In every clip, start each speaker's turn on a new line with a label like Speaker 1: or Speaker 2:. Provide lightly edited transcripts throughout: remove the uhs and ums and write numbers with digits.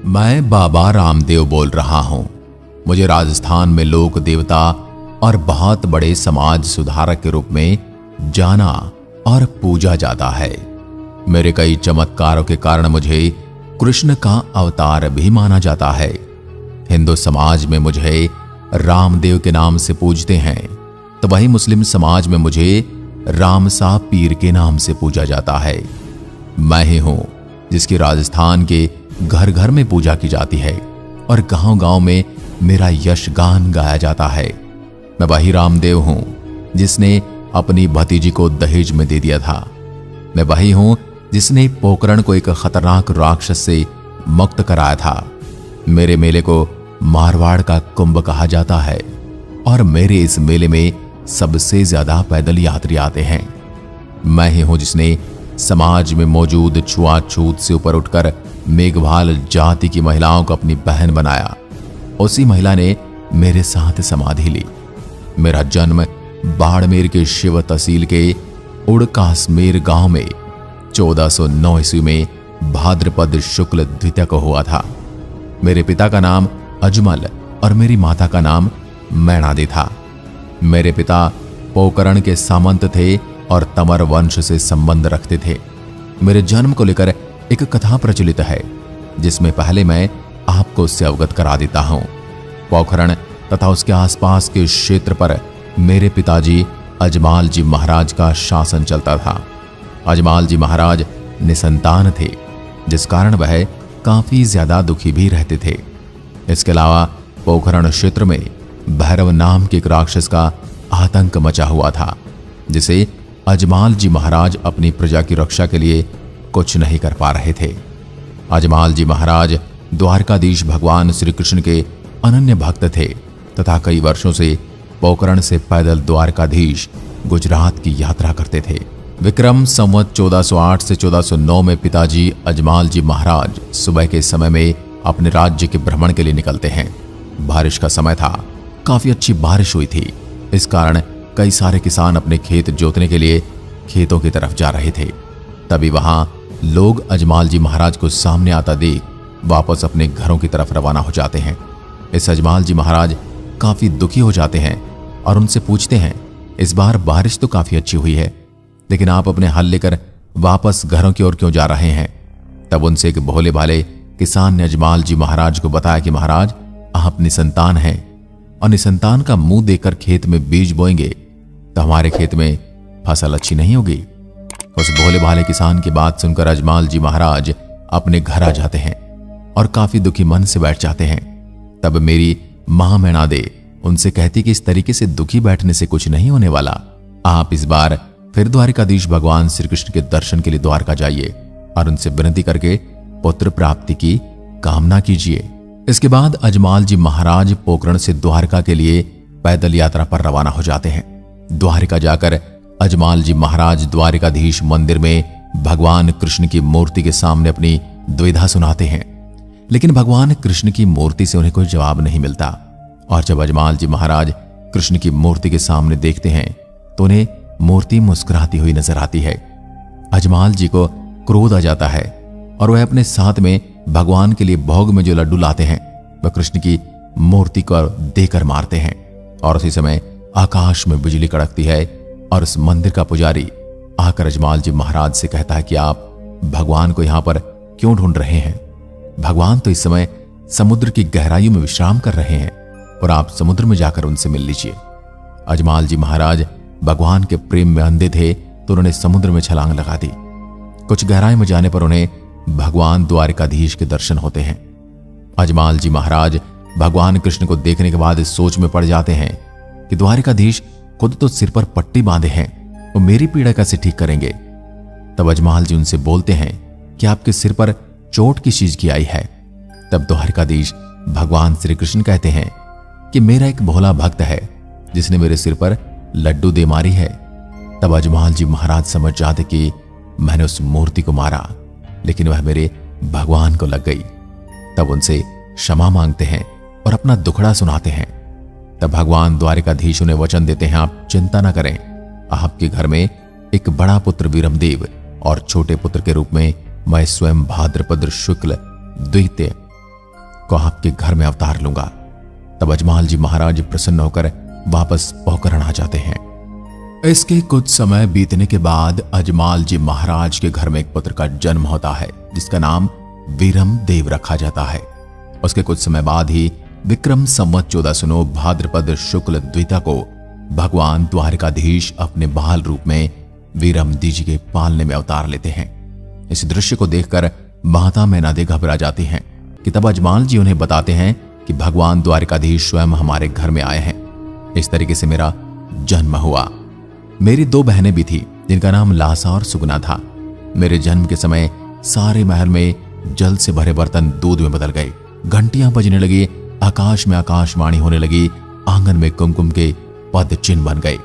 Speaker 1: मैं बाबा रामदेव बोल रहा हूं। मुझे राजस्थान में लोक देवता और बहुत बड़े समाज सुधारक के रूप में जाना और पूजा जाता है। मेरे कई चमत्कारों के कारण मुझे कृष्ण का अवतार भी माना जाता है। हिंदू समाज में मुझे रामदेव के नाम से पूजते हैं, तो वही मुस्लिम समाज में मुझे रामसा पीर के नाम से पूजा जाता है। मैं ही हूं जिसकी राजस्थान के घर घर में पूजा की जाती है और गांव गांव में मेरा यश गान गाया जाता है। मैं वही रामदेव हूं जिसने अपनी भतीजी को दहेज में दे दिया था। मैं वही हूं जिसने पोकरण को एक खतरनाक राक्षस से मुक्त कराया था। मेरे मेले को मारवाड़ का कुंभ कहा जाता है और मेरे इस मेले में सबसे ज्यादा पैदल यात्री आते हैं। मैं ही हूं जिसने समाज में मौजूद छुआछूत से ऊपर उठकर मेघवाल जाति की महिलाओं को अपनी बहन बनाया। उसी महिला ने मेरे साथ समाधि ली। मेरा जन्म बाड़मेर के शिव तहसील के उड़कासमेर गांव में 1409 ईस्वी में भाद्रपद शुक्ल द्वितीय को हुआ था। मेरे पिता का नाम अजमल और मेरी माता का नाम मैणादे था। मेरे पिता पोकरण के सामंत थे और तमर वंश से संबंध रखते थे। मेरे जन्म को लेकर एक कथा प्रचलित है, जिसमें पहले मैं आपको उससे अवगत करा देता हूं। पोखरण तथा उसके आसपास के क्षेत्र पर मेरे पिताजी अजमाल जी महाराज का शासन चलता था। अजमाल जी महाराज निसंतान थे, जिस कारण वह काफी ज्यादा दुखी भी रहते थे। इसके अलावा पोखरण क्षेत्र में भैरव नाम के एक राक्षस का आतंक मचा हुआ था, जिसे अजमाल जी महाराज अपनी प्रजा की रक्षा के लिए कुछ नहीं कर पा रहे थे। अजमाल जी महाराज द्वारकाधीश भगवान श्री कृष्ण के अनन्य भक्त थे तथा कई वर्षों से पोकरण से पैदल द्वारकाधीश गुजरात की यात्रा करते थे। विक्रम संवत 1408 से 1409 में पिताजी अजमाल जी महाराज सुबह के समय में अपने राज्य के भ्रमण के लिए निकलते हैं। बारिश का समय था, काफी अच्छी बारिश हुई थी। इस कारण कई सारे किसान अपने खेत जोतने के लिए खेतों की तरफ जा रहे थे। तभी वहां लोग अजमाल जी महाराज को सामने आता देख वापस अपने घरों की तरफ रवाना हो जाते हैं। इस अजमाल जी महाराज काफी दुखी हो जाते हैं और उनसे पूछते हैं, इस बार बारिश तो काफी अच्छी हुई है, लेकिन आप अपने हल लेकर वापस घरों की ओर क्यों जा रहे हैं? तब उनसे एक भोले भाले किसान ने अजमाल जी महाराज को बताया कि महाराज, आप निसंतान हैं और निसंतान का मुंह देखकर खेत में बीज बोएंगे तो हमारे खेत में फसल अच्छी नहीं होगी। उस भोले भाले किसान की बात सुनकर अजमाल जी महाराज अपने घर आ जाते हैं और काफी दुखी मन से बैठ जाते हैं। तब मेरी मां मैणादे उनसे कहती कि इस तरीके से दुखी बैठने से कुछ नहीं होने वाला। आप इस बार फिर द्वारिकाधीश भगवान श्री कृष्ण के दर्शन के लिए द्वारका जाइए और उनसे विनती करके पुत्र प्राप्ति की कामना कीजिए। इसके बाद अजमाल जी महाराज पोकरण से द्वारका के लिए पैदल यात्रा पर रवाना हो जाते हैं। द्वारिका जाकर अजमाल जी महाराज द्वारिकाधीश मंदिर में भगवान कृष्ण की मूर्ति के सामने अपनी द्विधा सुनाते हैं, लेकिन भगवान कृष्ण की मूर्ति से उन्हें कोई जवाब नहीं मिलता। और जब अजमाल जी महाराज कृष्ण की मूर्ति के सामने देखते हैं तो उन्हें मूर्ति मुस्कुराती हुई नजर आती है। अजमाल जी को क्रोध आ जाता है और वह अपने साथ में भगवान के लिए भोग में जो लड्डू लाते हैं वह कृष्ण की मूर्ति को देकर मारते हैं। और उसी समय आकाश में बिजली कड़कती है और उस मंदिर का पुजारी आकर अजमाल जी महाराज से कहता है कि आप भगवान को यहां पर क्यों ढूंढ रहे हैं? भगवान तो इस समय समुद्र की गहराइयों में विश्राम कर रहे हैं और आप समुद्र में जाकर उनसे मिल लीजिए। अजमाल जी महाराज भगवान के प्रेम में अंधे थे तो उन्होंने समुद्र में छलांग लगा दी। कुछ गहराई में जाने पर उन्हें भगवान द्वारिकाधीश के दर्शन होते हैं। अजमाल जी महाराज भगवान कृष्ण को देखने के बाद इस सोच में पड़ जाते हैं कि द्वारिकाधीश खुद तो सिर पर पट्टी बांधे हैं, वो मेरी पीड़ा कैसे ठीक करेंगे? तब अजमाल जी उनसे बोलते हैं कि आपके सिर पर चोट किस चीज की आई है? तब द्वारिकाधीश भगवान श्री कृष्ण कहते हैं कि मेरा एक भोला भक्त है जिसने मेरे सिर पर लड्डू दे मारी है। तब अजमाल जी महाराज समझ जाते कि मैंने उस मूर्ति को मारा, लेकिन वह मेरे भगवान को लग गई। तब उनसे क्षमा मांगते हैं और अपना दुखड़ा सुनाते हैं। तब भगवान द्वारिकाधीश उन्हें वचन देते हैं, आप चिंता न करें, आपके घर में एक बड़ा पुत्र वीरमदेव और छोटे पुत्र के रूप में मैं स्वयं भाद्रपद शुक्ल द्वितीय को आपके घर में अवतार लूंगा। तब अजमाल जी महाराज प्रसन्न होकर वापस पोखरण आ जाते हैं। इसके कुछ समय बीतने के बाद अजमाल जी महाराज के घर में एक पुत्र का जन्म होता है, जिसका नाम वीरम देव रखा जाता है। उसके कुछ समय बाद ही विक्रम संवत 1409 भाद्रपद शुक्ल द्वितीया को भगवान द्वारिकाधीश अपने बाल रूप में वीरम जी के पालने में अवतार लेते हैं। इस दृश्य को देखकर माता मैनादे घबरा जाती हैं कि तब अजमाल जी उन्हें बताते हैं कि भगवान द्वारिकाधीश स्वयं हमारे घर में आए हैं। इस तरीके से मेरा जन्म हुआ। मेरी 2 बहनें भी थी, जिनका नाम लासा और सुगना था। मेरे जन्म के समय सारे महल में जल से भरे बर्तन दूध में बदल गए, घंटियां बजने लगी, आकाश में आकाशवाणी होने लगी, आंगन में कुमकुम के पद चिन्ह बन गए।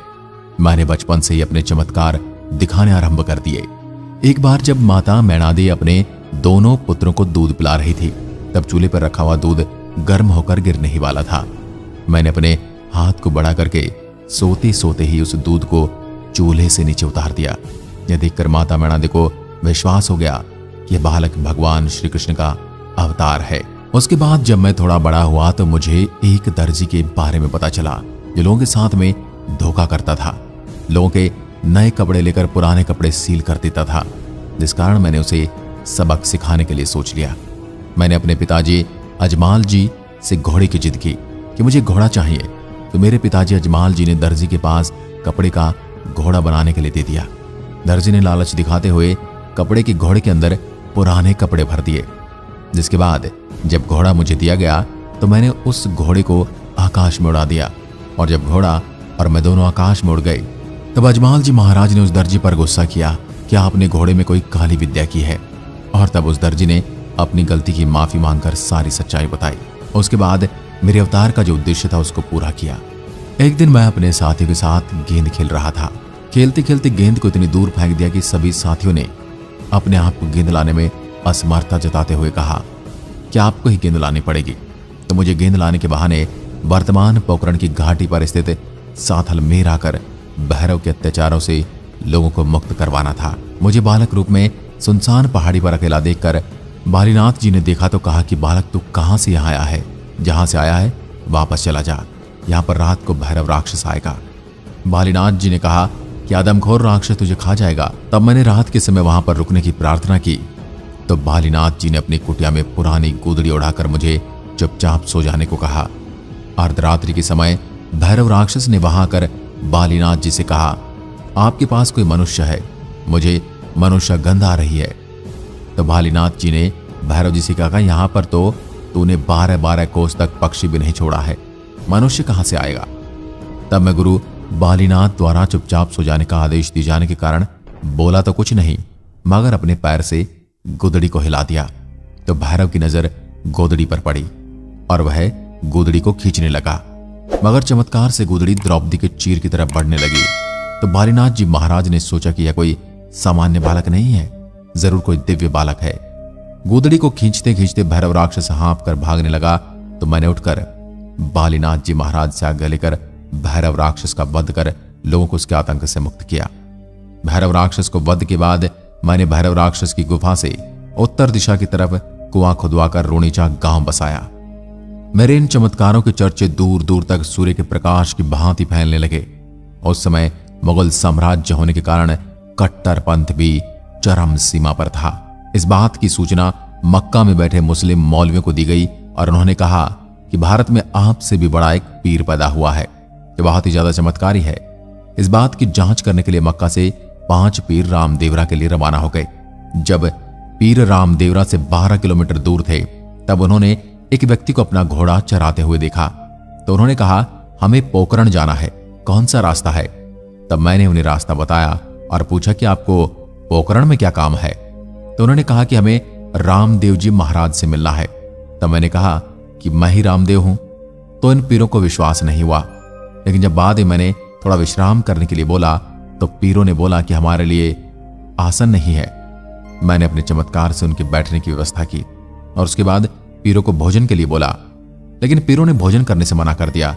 Speaker 1: मैंने बचपन से ही अपने चमत्कार दिखाने आरंभ कर दिए। एक बार जब माता मैनादे अपने दोनों पुत्रों को दूध पिला रही थी, तब चूल्हे पर रखा हुआ दूध गर्म होकर गिरने ही वाला था। मैंने अपने हाथ को बड़ा करके सोते सोते ही उस दूध को चूल्हे से नीचे उतार दिया। यह देखकर माता मैनादे को विश्वास हो गया कि यह बालक भगवान श्री कृष्ण का अवतार है। उसके बाद जब मैं थोड़ा बड़ा हुआ तो मुझे एक दर्जी के बारे में पता चला, जो लोगों के साथ में धोखा करता था। लोगों के नए कपड़े लेकर पुराने कपड़े सील कर देता था, जिस कारण मैंने उसे सबक सिखाने के लिए सोच लिया। मैंने अपने पिताजी अजमाल जी से घोड़े की जिद की कि मुझे घोड़ा चाहिए, तो मेरे पिताजी अजमाल जी ने दर्जी के पास कपड़े का घोड़ा बनाने के लिए दे दिया। दर्जी ने लालच दिखाते हुए कपड़े के घोड़े के अंदर पुराने कपड़े भर दिए। जिसके बाद जब घोड़ा मुझे दिया गया तो मैंने उस घोड़े को आकाश में उड़ा दिया, और जब घोड़ा और मैं दोनों आकाश में उड़ गए तब अजमाल जी महाराज ने उस दर्जी पर गुस्सा किया कि आपने घोड़े में कोई काली विद्या की है। और तब उस दर्जी ने अपनी गलती की माफी मांगकर सारी सच्चाई बताई। उसके बाद मेरे अवतार का जो उद्देश्य था उसको पूरा किया। एक दिन मैं अपने साथियों के साथ गेंद खेल रहा था। खेलते खेलते गेंद को इतनी दूर फेंक दिया कि सभी साथियों ने अपने आप को गेंद लाने में असमर्थता जताते हुए कहा कि आपको ही गेंद लानी पड़ेगी। तो मुझे गेंद लाने के बहाने वर्तमान पोखरण की घाटी पर स्थित साथल में आकर भैरव के अत्याचारों से लोगों को मुक्त करवाना था। मुझे बालक रूप में सुनसान पहाड़ी पर अकेला देखकर बालीनाथ जी ने देखा तो कहा कि बालक तू कहां से यहाँ आया है? जहां से आया है वापस चला जा, यहाँ पर रात को भैरव राक्षस आएगा। बालीनाथ जी ने कहा कि आदमखोर राक्षस तुझे खा जाएगा। तब मैंने रात के समय वहां पर रुकने की प्रार्थना की तो बालीनाथ जी ने अपनी कुटिया में पुरानी गोदड़ी उड़ाकर मुझे चुपचाप सो जाने को कहा। अर्धरात्रि के समय भैरव राक्षस ने वहां आकर बालीनाथ जी से कहा, आपके पास कोई मनुष्य है, मुझे मनुष्य गंध आ रही है। तो बालीनाथ जी ने भैरव जी से कहा, यहाँ पर तो तूने 12-12 कोस तक पक्षी भी नहीं छोड़ा है, मनुष्य कहां से आएगा? तब मैं गुरु बालीनाथ द्वारा चुपचाप सो जाने का आदेश दिए जाने के कारण बोला तो कुछ नहीं, मगर अपने पैर से गोदड़ी को हिला दिया। तो भैरव की नजर गोदड़ी पर पड़ी और वह गोदड़ी को खींचने लगा, मगर चमत्कार से गोदड़ी द्रौपदी के चीर की तरफ बढ़ने लगी। तो बालीनाथ जी महाराज ने सोचा कि यह कोई सामान्य बालक नहीं है, जरूर कोई दिव्य बालक है। गोदड़ी को खींचते खींचते भैरव राक्षस हाँफ कर भागने लगा। तो मैंने उठकर बालीनाथ जी महाराज से आज्ञा लेकर भैरव राक्षस का वध कर लोगों को उसके आतंक से मुक्त किया। भैरव राक्षस को वध के बाद मैंने भैरव राक्षस की गुफा से उत्तर दिशा की तरफ कुआं खुदवाकर रोनीचा गांव बसाया। मेरे इन चमत्कारों के चर्चे दूर दूर तक सूर्य के प्रकाश की भांति फैलने लगे। उस समय मुगल साम्राज्य होने के कारण कट्टरपंथ भी चरम सीमा पर था। इस बात की सूचना मक्का में बैठे मुस्लिम मौलवियों को दी गई और उन्होंने कहा कि भारत में आपसे भी बड़ा एक पीर पैदा हुआ है, जो बहुत ही ज्यादा चमत्कारी है। इस बात की जांच करने के लिए मक्का से 5 पीर रामदेवरा के लिए रवाना हो गए। जब पीर रामदेवरा से 12 किलोमीटर दूर थे तब उन्होंने एक व्यक्ति को अपना घोड़ा चराते हुए देखा। तो उन्होंने कहा, हमें पोखरण जाना है, कौन सा रास्ता है? तब मैंने उन्हें रास्ता बताया और पूछा कि आपको पोखरण में क्या काम है? तो उन्होंने कहा कि हमें रामदेव जी महाराज से मिलना है। तब मैंने कहा कि मैं ही रामदेव हूं। तो इन पीरों को विश्वास नहीं हुआ, लेकिन जब बाद में मैंने थोड़ा विश्राम करने के लिए बोला तो पीरों ने बोला कि हमारे लिए आसन नहीं है। मैंने अपने चमत्कार से उनके बैठने की व्यवस्था की और उसके बाद पीरों को भोजन के लिए बोला, लेकिन पीरों ने भोजन करने से मना कर दिया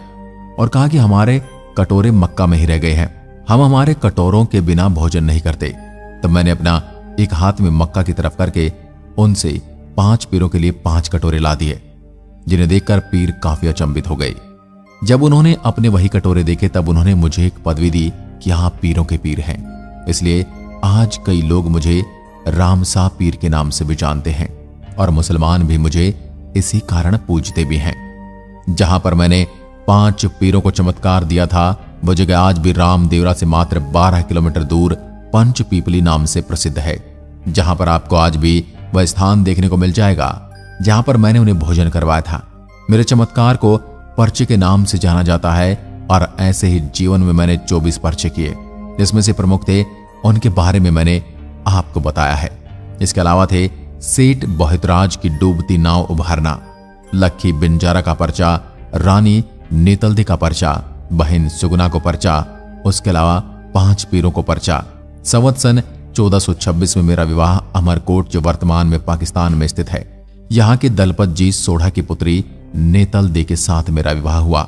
Speaker 1: और कहा कि हमारे कटोरे मक्का में ही रह गए हैं, हम हमारे कटोरों के बिना भोजन नहीं करते। तब मैंने अपना एक हाथ में मक्का की तरफ करके उनसे 5 पीरों के लिए 5 कटोरे ला दिए। जिन्हें देखकर पीर काफी अचंभित हो गए। जब उन्होंने अपने वही कटोरे देखे तब उन्होंने मुझे एक पदवी दी कि आप पीरों के पीर हैं। इसलिए आज कई लोग मुझे राम साहब पीर के नाम से भी जानते हैं और मुसलमान भी मुझे इसी कारण पूजते भी हैं। जहां पर मैंने 5 पीरों को चमत्कार दिया था वो जगह आज भी रामदेवरा से मात्र 12 किलोमीटर दूर पंच पीपली नाम से प्रसिद्ध है, जहां पर आपको आज भी वह स्थान देखने को मिल जाएगा जहां पर मैंने उन्हें भोजन करवाया था। मेरे चमत्कार को पर्चे के नाम से जाना जाता है और ऐसे ही जीवन में मैंने 24 पर्चे किए, जिसमें से प्रमुख थे उनके बारे में मैंने आपको बताया है। इसके अलावा थे सेठ बहुतराज की डूबती नाव उभारना, लक्खी बिंजारा का पर्चा, रानी नेतलदे का पर्चा, बहन सुगना को पर्चा, उसके अलावा 5 पीरों को पर्चा। संवत्सन 1426 में मेरा विवाह अमरकोट जो वर्तमान में पाकिस्तान में स्थित है, यहाँ के दलपत जी सोढ़ा की पुत्री नेतलदे के साथ मेरा विवाह हुआ।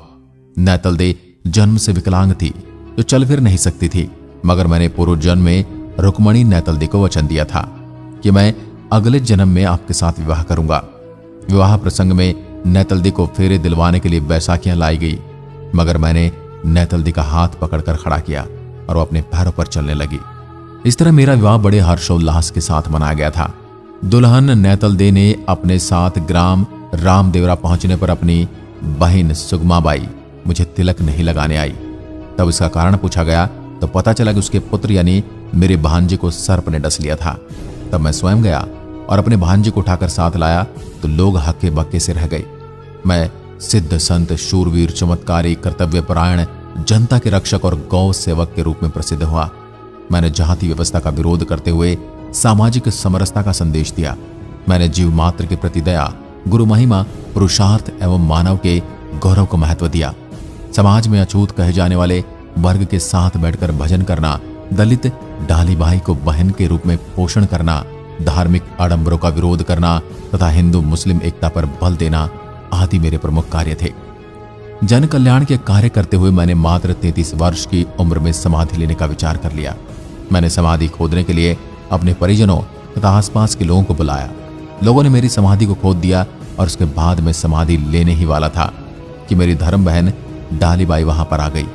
Speaker 1: नेतलदे जन्म से विकलांग थी जो चल फिर नहीं सकती थी, मगर मैंने पूर्व जन्म में रुक्मणी नेतलदे को वचन दिया था कि मैं अगले जन्म में आपके साथ विवाह करूंगा। विवाह प्रसंग में नेतलदे को फेरे दिलवाने के लिए बैसाखियां लाई गई, मगर मैंने नेतलदे का हाथ पकड़कर खड़ा किया और वो अपने पैरों पर चलने लगी। इस तरह मेरा विवाह बड़े हर्षोल्लास के साथ मनाया गया था। दुल्हन नेतलदे ने अपने साथ ग्राम रामदेवरा पहुंचने पर अपनी बहन सुगमाबाई मुझे तिलक नहीं लगाने आई। तब इसका कारण पूछा गया तो पता चला कि उसके पुत्र यानी मेरे भांजे को सर्प ने डस लिया था। तब मैं स्वयं गया और अपने भांजे को उठाकर साथ लाया तो लोग हक्के बक्के से रह गए। मैं सिद्ध संत शूरवीर चमत्कारी कर्तव्यपरायण जनता के रक्षक और गौ सेवक के रूप में प्रसिद्ध हुआ। मैंने जाति व्यवस्था का विरोध करते हुए सामाजिक समरसता का संदेश दिया। मैंने जीव मात्र के प्रति दया, गुरु महिमा, पुरुषार्थ एवं मानव के गौरव को महत्व दिया। समाज में अछूत कहे जाने वाले वर्ग के साथ बैठकर भजन करना, दलित डालीबाई को बहन के रूप में पोषण करना, धार्मिक आडंबरों का विरोध करना तथा हिंदू मुस्लिम एकता पर बल देना आदि मेरे प्रमुख कार्य थे। जन कल्याण के कार्य करते हुए मैंने मात्र 33 वर्ष की उम्र में समाधि लेने का विचार कर लिया। मैंने समाधि खोदने के लिए अपने परिजनों तथा आसपास के लोगों को बुलाया। लोगों ने मेरी समाधि को खोद दिया और उसके बाद मैं समाधि लेने ही वाला था कि मेरी धर्म बहन डालीबाई वहां पर आ गई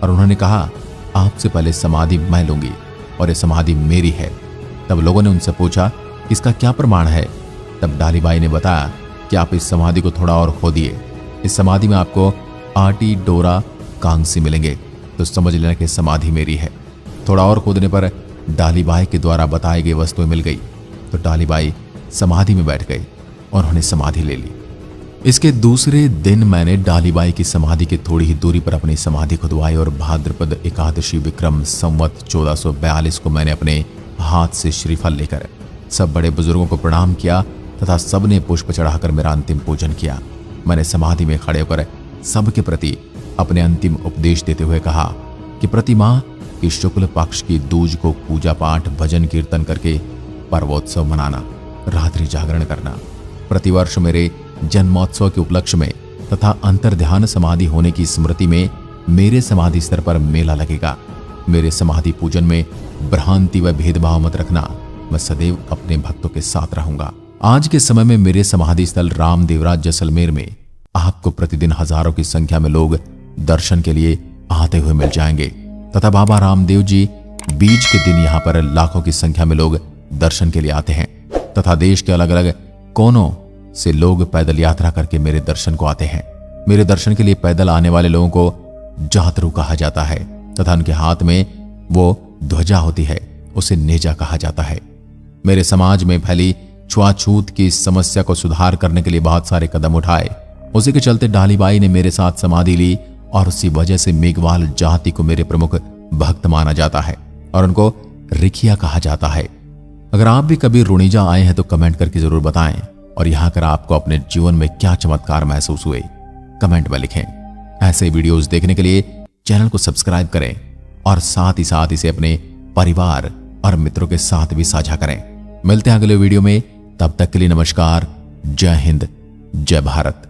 Speaker 1: और उन्होंने कहा, आपसे पहले समाधि मैं लूंगी और ये समाधि मेरी है। तब लोगों ने उनसे पूछा, इसका क्या प्रमाण है? तब डालीबाई ने बताया कि आप इस समाधि को थोड़ा और खोदिए, इस समाधि में आपको आटी डोरा कांसी मिलेंगे, तो समझ लेना कि समाधि मेरी है। थोड़ा और खोदने पर डालीबाई के द्वारा बताई गई वस्तुएं मिल गई तो डालीबाई समाधि में बैठ गए और उन्होंने समाधि ले ली। इसके दूसरे दिन मैंने डालीबाई की समाधि के थोड़ी ही दूरी पर अपनी समाधि खुदवाई और भाद्रपद एकादशी विक्रम संवत 1442 को मैंने अपने हाथ से श्रीफल लेकर सब बड़े बुजुर्गों को प्रणाम किया तथा सबने पुष्प चढ़ाकर मेरा अंतिम पूजन किया। मैंने समाधि में खड़े होकर सबके प्रति अपने अंतिम उपदेश देते हुए कहा कि प्रतिमा की शुक्ल पक्ष की दूज को पूजा पाठ भजन कीर्तन करके पर्वोत्सव मनाना, रात्रि जागरण करना। प्रतिवर्ष मेरे जन्मोत्सव के उपलक्ष्य में तथा अंतर्ध्यान समाधि होने की स्मृति में मेरे समाधि स्तर पर मेला लगेगा। मेरे समाधि पूजन में भ्रांति व भेदभाव मत रखना, मैं सदैव अपने भक्तों के साथ रहूंगा। आज के समय में मेरे समाधि स्थल रामदेवरा जैसलमेर में आपको प्रतिदिन हजारों की संख्या में लोग दर्शन के लिए आते हुए मिल जाएंगे तथा बाबा रामदेव जी बीज के दिन यहाँ पर लाखों की संख्या में लोग दर्शन के लिए आते हैं तथा देश के अलग अलग कोनों से लोग पैदल यात्रा करके मेरे दर्शन को आते हैं। मेरे दर्शन के लिए पैदल आने वाले लोगों को जातरू कहा जाता है तथा उनके हाथ में वो ध्वजा होती है, उसे नेजा कहा जाता है। मेरे समाज में फैली छुआछूत की समस्या को सुधार करने के लिए बहुत सारे कदम उठाए। उसी के चलते डालीबाई ने मेरे साथ समाधि ली और उसी वजह से मेघवाल जाति को मेरे प्रमुख भक्त माना जाता है और उनको रिखिया कहा जाता है। अगर आप भी कभी रुणीजा आए हैं तो कमेंट करके जरूर बताएं और यहाँ कर आपको अपने जीवन में क्या चमत्कार महसूस हुए कमेंट में लिखें। ऐसे वीडियोस देखने के लिए चैनल को सब्सक्राइब करें और साथ ही साथ इसे अपने परिवार और मित्रों के साथ भी साझा करें। मिलते हैं अगले वीडियो में, तब तक के लिए नमस्कार। जय हिंद, जय भारत।